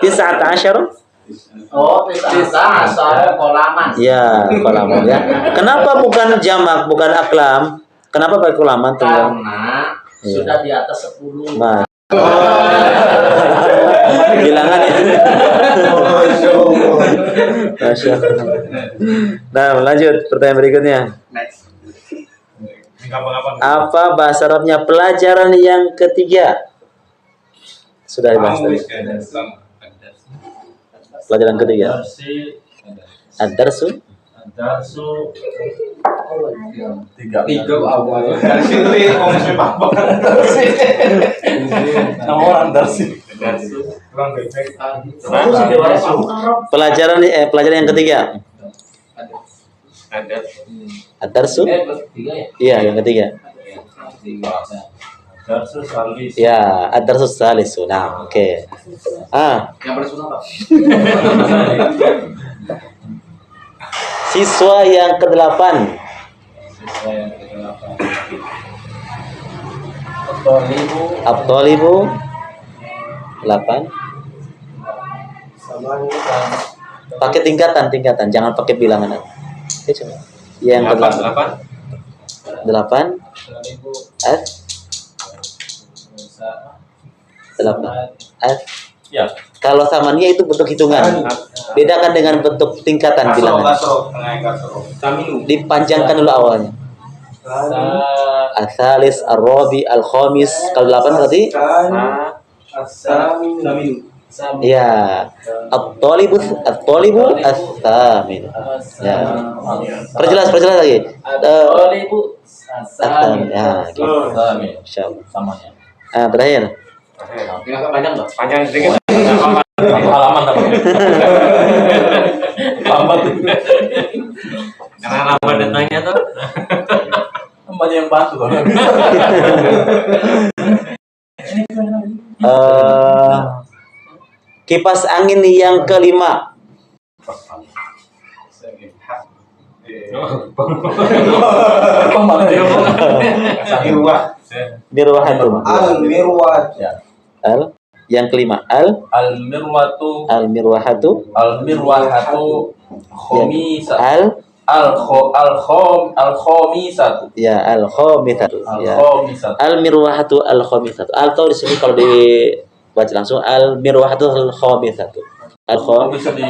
Tis'ata asyara. kolaman. Ya, kolaman ya. Kenapa bukan jamak, bukan aklam? Kenapa pakai kolaman tunggal? Karena Iya. sudah di atas 10. Nah. Bilangan ya. Masya Allah. Nah, lanjut pertanyaan berikutnya. Apa bahasa Arabnya pelajaran yang ketiga? Sudah dibahas tadi. Pelajaran ketiga. Ad-darsu. Tiga awal. Nama orang darsi. Pelajaran yang ketiga. Ad-darsu. Iya, yang ketiga. Ya, ad-darsu salisu. Nah, oke. Yang paling suka apa? Siswa yang ke-8. At-talibu 8. Pakai tingkatan, jangan pakai bilangan. Oke, coba. Yang ke-8. 8 F 8 F. Ya. Kalau samaniyah itu bentuk hitungan. Bedakan dengan bentuk tingkatan bilangan. Dipanjangkan dulu awalnya. Al-thalis, ar-rabi, al-khamis. Kalau 8 berarti? Ya. At-talibu ats-tsamin. Ya. Perjelas lagi. At-tsamin. Ya, gitu. Insyaallah. Samanya. Terakhir. Yang agak panjang nggak? Panjang sedikit. Halaman tapi. Lambat. Karena lambat datangnya tuh. Banyak yang bantu kan. Kipas angin yang ke-5. Mirwahatun. Al-mirwat. Al yang ke-5. Al-mirwatu. Al-mirwahatu. Al-mirwahatu khomisa. Al-khomisatu. Ya, al-khomisatu. Ya. Al-khomisatu. Al-mirwahatu al-khomisatu. Atau di sini kalau dibaca langsung al-mirwahatu al-khomisatu. Bisa di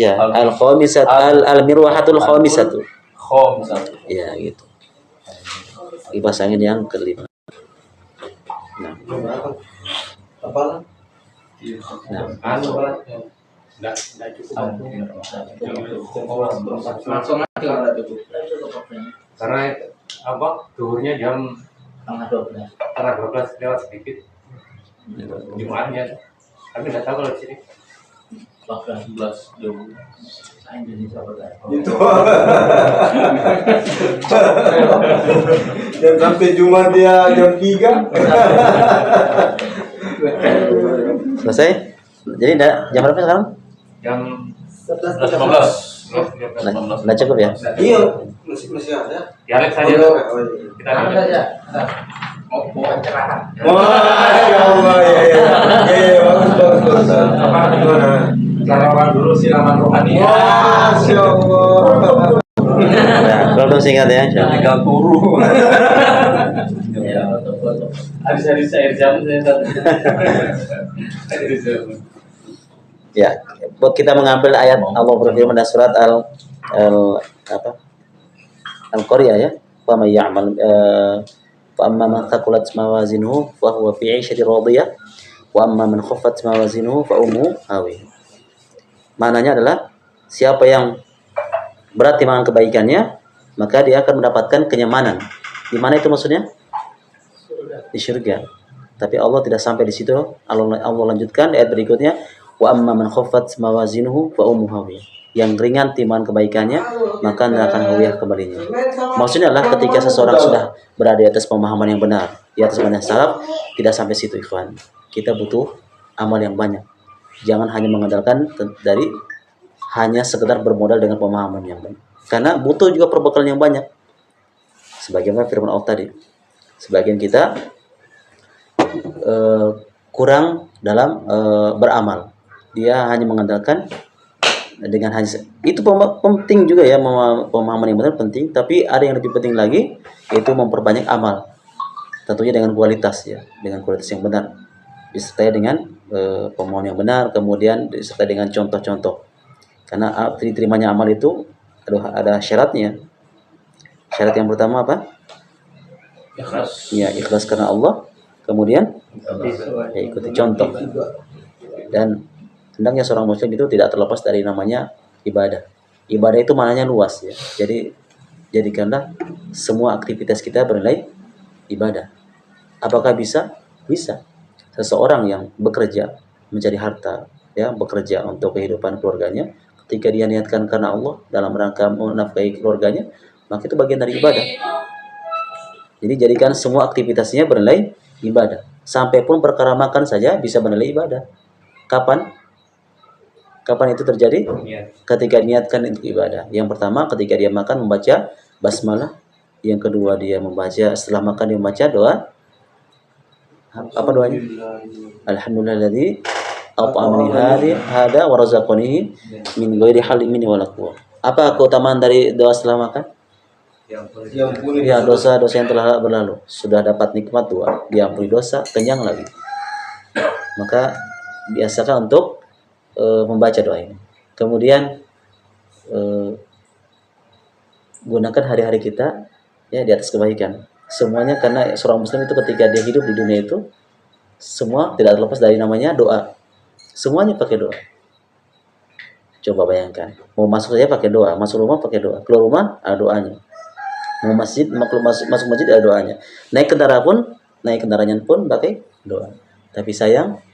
Iya, al-khomisatu al-mirwahatu al-khomisatu. Khomisatu. Ya, gitu. Kipas angin yang ke-5. Nah, Apa? Nah, Anu kan, nggak cukup. Langsung aja. Karena apa? Duhurnya jam tengah 12 lewat sedikit. Jumatnya. Tapi nggak tahu kalau di sini. 11 jam. Itu. Dan sampai Jumat dia jam 3. selesai. Jadi jam berapa sekarang? Jam 11. 15. Nggak cukup ya? Iya, masih ada. Dialek saja. Oh, Kita Anu dialek. saja. Mau pencerahan. wah, ya Allah, ya, bagus. Apa gimana? Sarapan dulu siraman rohani. Masya Allah. Nah, kalau dong singkat ya. insyaallah. Tinggal turu. Hadis-hadis air jamu saya tahu. Hadis jamu. Ya, buat kita mengambil ayat Allah berfirman dalam surat Al-Qaryah ya. Fa may ya'mal fa amma man thaqulat mawazinuhu fa huwa fi 'ishatin radiyah wa amma man khaffat mawazinuhu fa ummuhu hawiyah. Maknanya adalah siapa yang berat timbangan kebaikannya, maka dia akan mendapatkan kenyamanan. Di mana itu maksudnya? Di surga. Tapi Allah tidak sampai di situ. Allah lanjutkan ayat berikutnya, wa amma man khaffat mawazinuhu fa ummuhu hawiyah. Yang ringan timbangan kebaikannya, maka akan hawiyah kembalinya. Maksudnya adalah ketika seseorang sudah berada di atas pemahaman yang benar, di atas manhaj salaf, tidak sampai situ ikhwan. Kita butuh amal yang banyak. Jangan hanya mengandalkan dari hanya sekedar bermodal dengan pemahaman yang baik. Karena butuh juga perbekalan yang banyak. Sebagaimana firman Allah tadi, sebagian kita kurang dalam beramal. Dia hanya mengandalkan dengan hanya itu penting juga ya, pemahaman yang benar penting. Tapi ada yang lebih penting lagi, yaitu memperbanyak amal. Tentunya dengan kualitas ya, dengan kualitas yang benar. Disertai dengan pemahaman yang benar, kemudian disertai dengan contoh-contoh. Karena diterimanya amal itu ada syaratnya. Syarat yang pertama apa? Ikhlas. Ya, ikhlas karena Allah. Kemudian ya, ikuti contoh. Dan hendaknya seorang muslim itu tidak terlepas dari namanya ibadah. Ibadah itu maknanya luas ya. Jadi jadikanlah semua aktivitas kita bernilai ibadah. Apakah bisa? Bisa. Seseorang yang bekerja mencari harta, ya, bekerja untuk kehidupan keluarganya, ketika dia niatkan karena Allah dalam rangka menafkahi keluarganya, maka itu bagian dari ibadah. Jadi jadikan semua aktivitasnya bernilai ibadah. Sampai pun perkara makan saja bisa bernilai ibadah. Kapan? Kapan itu terjadi? Ketika niatkan untuk ibadah. Yang pertama ketika dia makan membaca basmalah. Yang kedua dia membaca, setelah makan dia membaca doa. Apa doanya? Alhamdulillahilladzi at'amani hada wa razaqani min ghairi halin minni wala quwwah. Apa keutamaan dari doa setelah makan? Ya, dosa-dosa yang telah berlalu. Sudah dapat nikmat doa, diampuni dosa, kenyang lagi. Maka biasakan untuk membaca doa ini. Kemudian gunakan hari-hari kita ya di atas kebaikan. Semuanya karena seorang muslim itu ketika dia hidup di dunia itu semua tidak terlepas dari namanya doa. Semuanya pakai doa. Coba bayangkan, mau masuk saja pakai doa, masuk rumah pakai doa, keluar rumah ada doanya. Mau masjid, masuk masjid ada doanya. Naik kendaraan pun pakai doa. Tapi sayang,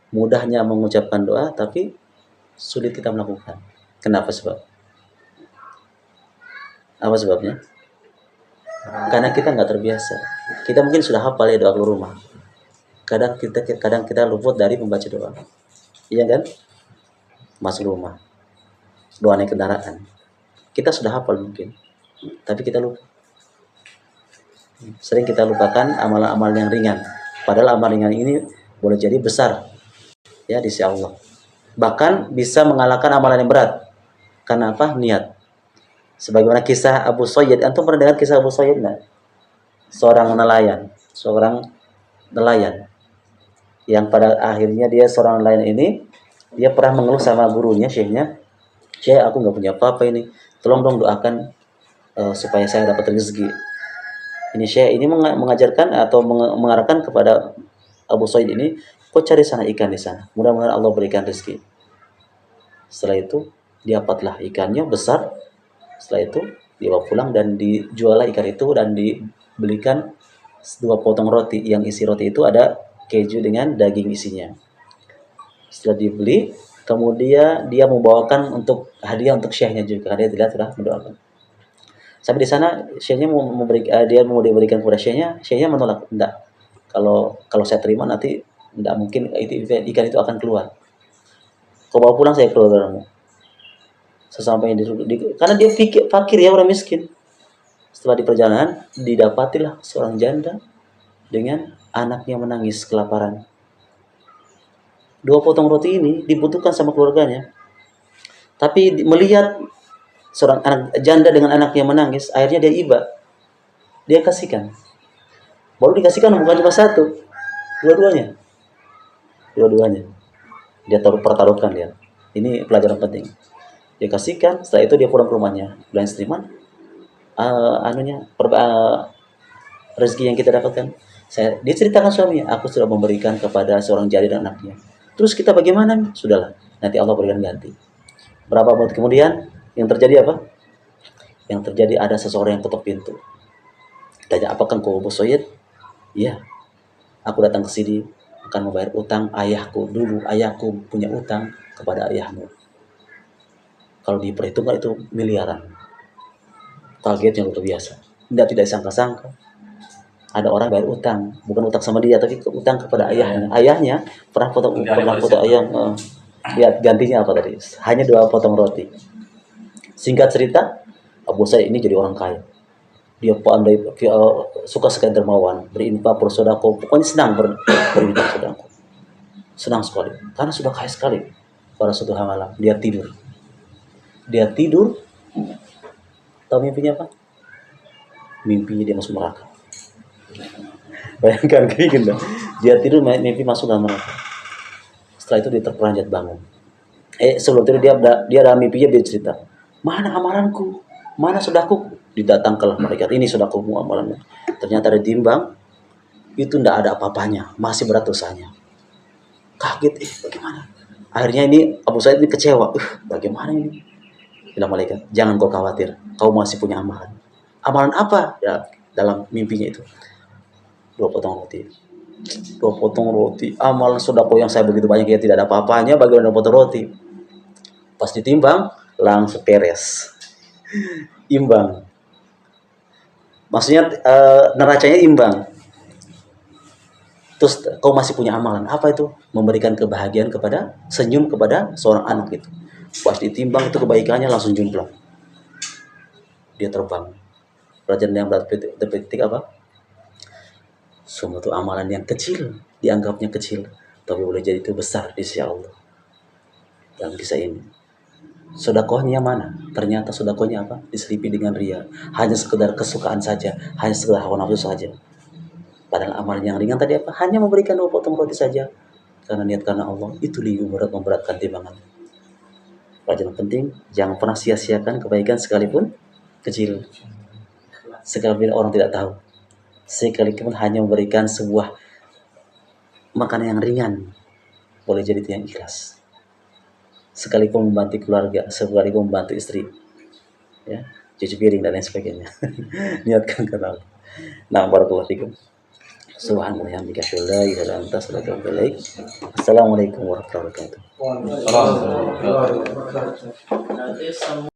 mudahnya mengucapkan doa, tapi sulit kita melakukan. Kenapa sebab? Apa sebabnya? Karena kita nggak terbiasa. Kita mungkin sudah hafal ya doa keluar rumah. Kadang kita luput dari membaca doa. Iya kan? Masuk rumah, doa naik kendaraan. Kita sudah hafal mungkin, tapi kita lupa. Sering kita lupakan amal-amal yang ringan. Padahal amal ringan ini boleh jadi besar ya di sisi Allah. Bahkan bisa mengalahkan amalan yang berat. Karena apa? Niat. Sebagaimana kisah Abu Sayyid. Antum pernah dengar kisah Abu Sayyid enggak? Seorang nelayan yang pada akhirnya dia seorang nelayan ini, dia pernah mengeluh sama gurunya, syekhnya, "Syekh, aku nggak punya apa-apa ini. Tolong dong doakan supaya saya dapat rezeki." Ini syekh ini mengajarkan atau mengarahkan kepada Abu Sayyid ini, Kau cari sana ikan di sana. Mudah-mudahan Allah berikan rezeki. Setelah itu dia dapatlah ikannya besar. Setelah itu dia bawa pulang dan dijual ikan itu dan dibelikan 2 potong roti. Yang isi roti itu ada keju dengan daging isinya. Setelah dibeli, kemudian dia membawakan untuk hadiah untuk syekhnya juga. Dia tidak sudah mendoakan. Sampai di sana syekhnya dia mau diberikan kepada syekhnya menolak. Tidak. Kalau saya terima nanti tidak mungkin ikan itu akan keluar. Kau bawa pulang saya keluargamu. Sesampainya karena dia fakir ya, orang miskin. Setelah di perjalanan didapatilah seorang janda dengan anaknya menangis kelaparan. 2 potong roti ini dibutuhkan sama keluarganya. Tapi melihat seorang anak janda dengan anaknya menangis, akhirnya dia iba. Dia kasihkan. Baru dikasihkan bukan cuma 1, dua-duanya. Dia pertaruhkan dia. Ini pelajaran penting. Dia kasihkan, setelah itu dia pulang ke rumahnya. Bilang istriman, rezeki yang kita dapatkan. Dia ceritakan suaminya, aku sudah memberikan kepada seorang jari dan anaknya. Terus kita bagaimana? Sudahlah, nanti Allah berikan ganti. Berapa menit kemudian, yang terjadi apa? Yang terjadi ada seseorang yang ketok pintu. Tanya, apakah kau Abu Soyid? Iya, aku datang ke sini akan membayar utang ayahku. Dulu ayahku punya utang kepada ayahmu. Kalau diperhitungkan itu miliaran. Targetnya luar biasa. Tidak sangka-sangka. Ada orang bayar utang, bukan utang sama dia, tapi utang kepada ayahnya. Ayahnya pernah foto ayah. Lihat gantinya apa tadi? Hanya 2 potong roti. Singkat cerita, Abu Said ini jadi orang kaya. Dia pandai, suka sekali dermawan, berinfak, bersedekah, pokoknya senang berinfak sedekah. Senang sekali, karena sudah kaya sekali. Pada suatu malam dia tidur. Tahu mimpinya apa? Mimpinya dia masuk neraka. Bayangkan kayak gitu. Dia tidur mimpi masuk dalam neraka. Setelah itu dia terperanjat bangun. Sebelum tidur dia dalam mimpinya dia cerita, mana amalanku, mana sedekahku. Didatangkanlah malaikat, ini sedekahmu amalanmu. Ternyata ditimbang, itu tidak ada apa-apanya, masih berat dosanya. Kaget, bagaimana? Akhirnya ini Abu Said ini kecewa, bagaimana ini? Bilang malaikat, jangan kau khawatir, kau masih punya amalan. Amalan apa? Ya, dalam mimpinya itu 2 potong roti. 2 potong roti. Amalan sedekah yang saya begitu banyak ya tidak ada apa-apanya bagaimana 2 potong roti. Pas ditimbang langsung beres. Imbang. Maksudnya neracanya imbang. Terus kau masih punya amalan. Apa itu? Memberikan kebahagiaan senyum kepada seorang anak itu. Pas ditimbang itu kebaikannya langsung jumlah. Dia terbang. Pelajaran yang berarti apa? Semua itu amalan yang kecil, dianggapnya kecil, tapi boleh jadi itu besar di sisi Allah. Dalam kisah ini, sedekahnya mana? Ternyata sedekahnya apa? Diselipi dengan ria. Hanya sekedar kesukaan saja, hanya sekedar hawa nafsu saja. Padahal amalan yang ringan tadi apa? Hanya memberikan 2 potong roti saja. Karena niat karena Allah, itu lebih memberatkan timbangan. Pelajaran penting, jangan pernah sia-siakan kebaikan sekalipun kecil. Sekalipun orang tidak tahu. Sekalipun hanya memberikan sebuah makanan yang ringan, boleh jadi itu yang ikhlas. Sekalipun membantu keluarga, sekalipun membantu istri, ya, cuci piring dan lain sebagainya. Niatkan karena Allah. Nah, barakallahu fikum. Subhanallah wa bihamdihi, la ilaha illa anta, astaghfiruka wa atubu ilaik. Assalamualaikum warahmatullahi wabarakatuh. Waalaikumsalam.